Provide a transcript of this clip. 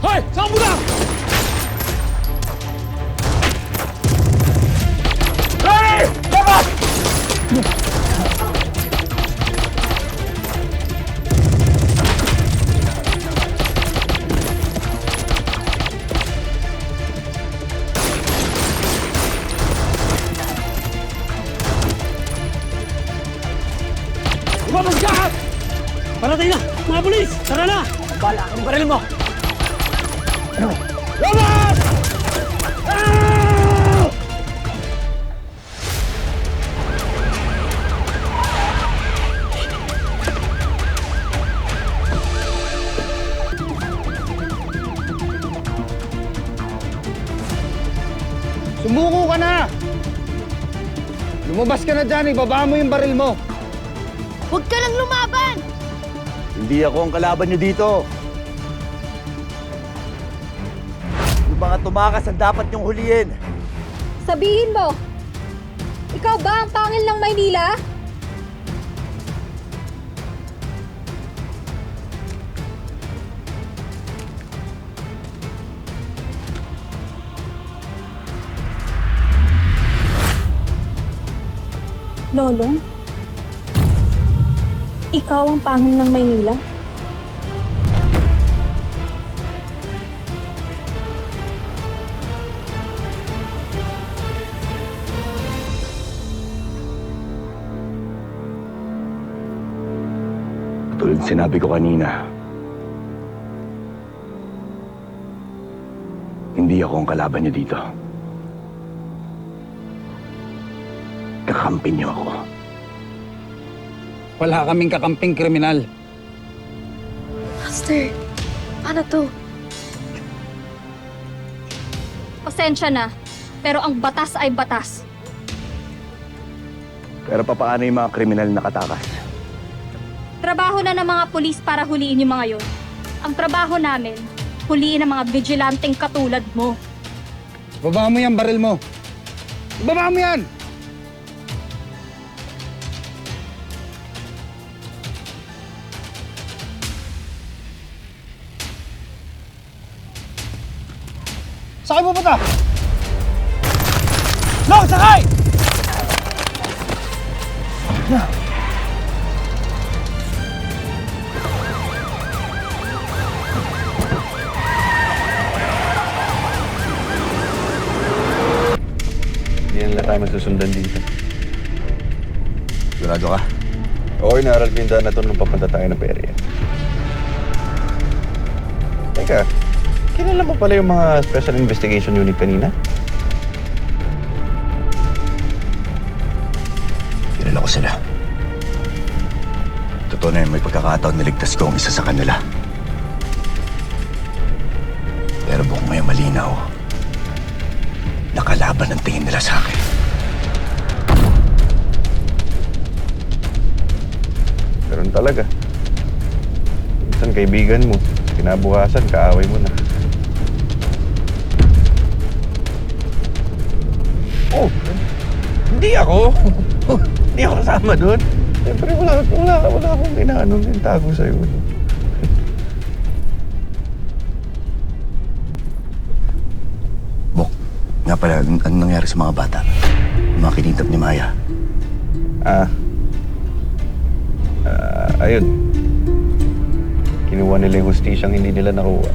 Hoy! Saan mo lang? Hey! Labas! Lumabas ka! Parating na! Mga pulis! Tara na! Bala ang baril mo! Labas! Ah! Sumuko ka na! Lumabas ka na dyan, ibaba mo yung baril mo. Huwag ka lang lumaban! Hindi ako ang kalaban nyo dito. Yung mga tumakas ang dapat nyong huliin. Sabihin mo, ikaw ba ang pangil ng Maynila? Lolo? Ikaw ang pangil ng Maynila? Tulad sinabi ko kanina, hindi ako ang kalaban nyo dito. Kakampi nyo ako. Wala kaming kakamping kriminal. Master, paano to? Pasensya na, pero ang batas ay batas. Pero papaano yung mga kriminal na nakatakas? Trabaho na ng mga pulis para huliin yung mga yon. Ang trabaho namin, huliin ang mga vigilanteng katulad mo. Ibaba mo yung baril mo. Ibaba mo yan! Sakay mo pupunta? No! Sakay! Hindi na tayo masusundan dito. Sigurado ka? Oo, inaaral ko yung daan na ito nung papunta tayo ng perya. Teka, kilala mo pala yung mga Special Investigation Unit kanina? Kilala ko sila. Totoo na yun, may pagkakataon niligtas ko ang isa sa kanila. Pero buong may malinaw, nakalaban ang tingin nila sa akin. Ganun talaga. Minsan kaibigan mo, kinabukasan, kaaway mo na. Oh, hindi ako. Hindi ako kasama doon. Siyempre wala akong inaano yung tago sa'yo. Bok, nga pala, anong nangyari sa mga bata? Yung mga kinitap ni Maya. Ayun. Kinuha nila yung hustisyang hindi nila nakuha.